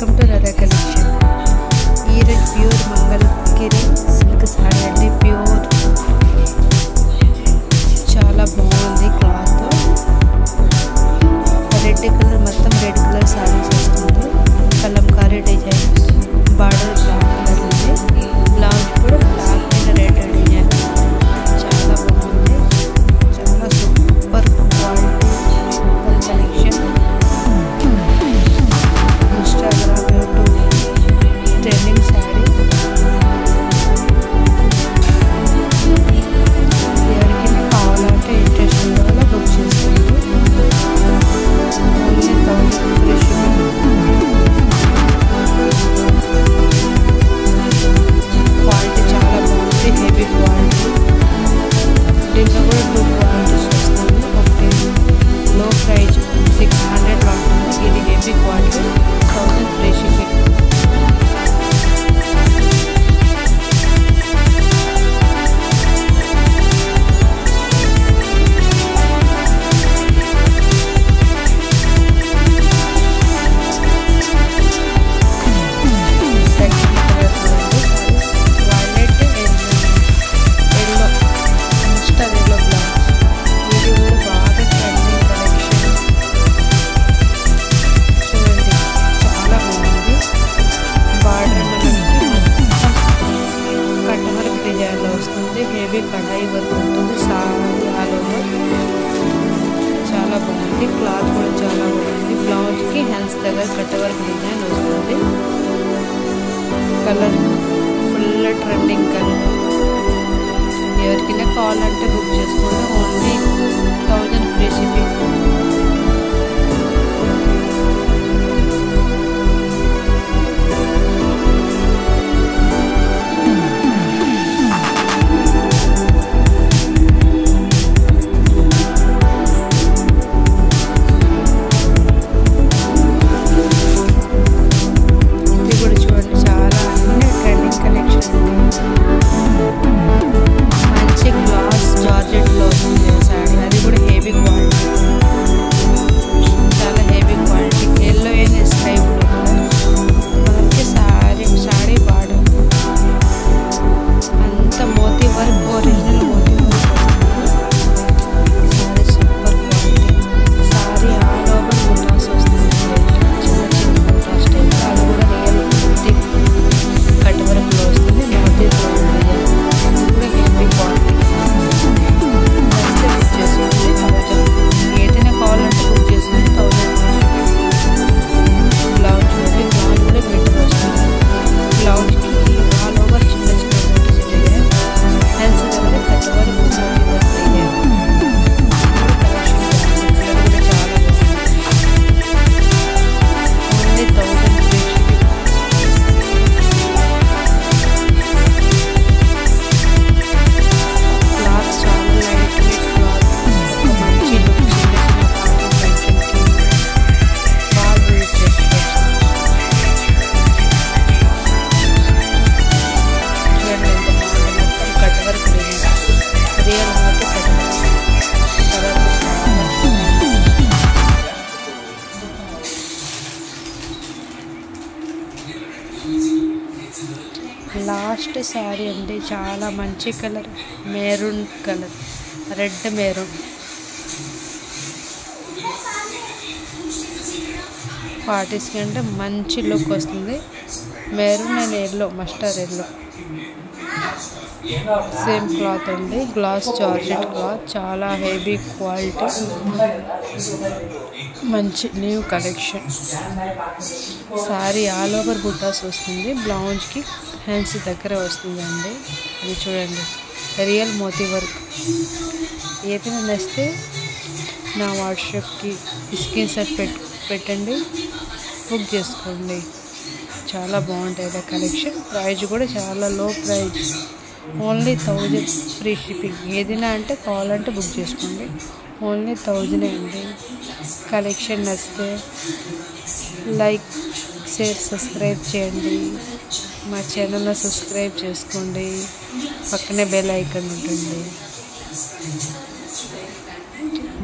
Welcome to Radha collection. ఈరోజు pure Mangalagiri silk sari అండి. Pure చాలా బాగుంది. క్లాత్ రెడ్ కలర్, మొత్తం రెడ్ కలర్ సారీస్ వస్తుంది. Kalamkari design, border black colour ఉంది. బ్లౌజ్ కూడా బ్లాక్ మీద రెడ్ డిజైన్. చాలా బాగుంది. చాలా super quality, super collection. Instagram, YouTube trending sari. ఎవరికైనా కావాలంటే ఇంట్రెస్ట్ ఉన్న వాళ్ళ బుక్ చేసుకోండి. క్వాలిటీ చాలా బాగుంది. Heavy quality. దీంట్లో కూడా 2 క్వాలిటీస్ వస్తుంది. ఒకటి లో ప్రైజ్ 600 ఉంటుంది. ఇది heavy quality 1000 free shipping. Heavy కడాయి వర్క్ ఉంటుంది. సారీ ఆల్ ఓవర్ చాలా బాగుంది. క్లాత్ కూడా చాలా బాగుంది. బ్లౌజ్కి హ్యాండ్స్ దగ్గర కట్ వర్క్ డిజైన్ వస్తుంది. Colour full trending colour. ఎవరికైనా కావాలంటే బుక్ చేసుకోండి. Only 1000 free shipping. మంచి గ్లాస్ జార్జెట్లో వస్తుంది సారీ. అది కూడా హెవీ క్వాలిటీ, చాలా heavy quality. Yellow and sky blue మనకి సారీ బార్డర్ అంత మోతీ వర్క్, ఒరిజినల్ మోతీ వర్క్ వస్తుంది. Sari super quality. Sorry all over బుటాస్ వస్తుంది. చిన్న చిన్న బుటాస్ టైప్. అది కూడా రియల్ మోతీ కట్ వర్క్లో వస్తుంది. మోతీ ఏదైనా కావాలంటే బుక్ చేసుకుని 1000. బ్లౌజ్ ఉంది. బ్లౌజ్ కూడా బెటర్ వస్తుంది. బ్లౌజ్కి ఆల్ ఓవర్ చిన్న చిన్న బూటీస్ డిజైన్. హ్యాండ్స్ దగ్గర cut work, moti work design. చాలా ఓన్లీ 1000 ఫ్రీ షిప్పింగ్. క్లాత్ చాలా లైట్ వెయిట్ క్లాత్. మంచి లుక్. చిన్న చిన్న పార్టీ ఫంక్షన్కి బాగా యూజ్ చేసుకోవచ్చు. చూడండి ఎంత బాగుంది. మొత్తం కట్ వర్క్ డిజైన్. రియల్ మోతీ cut work. Colour last sari అండి. చాలా మంచి colour, maroon colour, red maroon. పార్టీస్కి అంటే మంచి లుక్ వస్తుంది. Maroon and yellow, mustard yellow. Same cloth అండి. Glass georgette cloth. చాలా హెవీ క్వాలిటీ. మంచి new collection. Sari all over బుటాస్ వస్తుంది. బ్లౌజ్కి హ్యాండ్స్ దగ్గర వస్తుందండి. ఇది చూడండి రియల్ మోతీ వర్క్. ఏదైనా నచ్చితే నా వాట్సాప్కి స్క్రీన్ షాట్ పెట్టండి, బుక్ చేసుకోండి. చాలా బాగుంటుంది కలెక్షన్. ప్రైస్ కూడా చాలా లో ప్రైస్. Only 1000 free shipping. ఏదైనా అంటే కావాలంటే బుక్ చేసుకోండి. ఓన్లీ 1000 అండి. కలెక్షన్ నచ్చితే లైక్, షేర్, సబ్స్క్రైబ్ చేయండి. మా ఛానల్ని సబ్స్క్రైబ్ చేసుకోండి. పక్కనే బెల్ ఐకాన్ ఉంటుంది.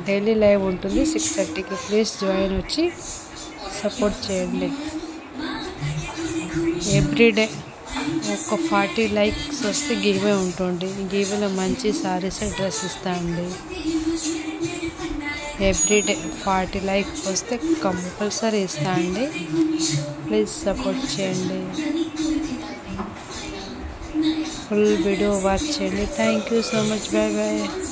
డైలీ లైవ్ ఉంటుంది 6:30కి. ప్లీజ్ జాయిన్ వచ్చి సపోర్ట్ చేయండి. ఎవ్రీడే ఒక 40 లైక్స్ వస్తే గివ్వే ఉంటుంది. గివ్వేలో మంచి సారీస్ డ్రెస్ ఇస్తా అండి. ఎవ్రీడే 40 లైక్స్ వస్తే కంపల్సరీ ఇస్తా అండి. ప్లీజ్ సపోర్ట్ చేయండి. ఫుల్ వీడియో వాచ్ చేయండి. Thank you so much. Bye bye.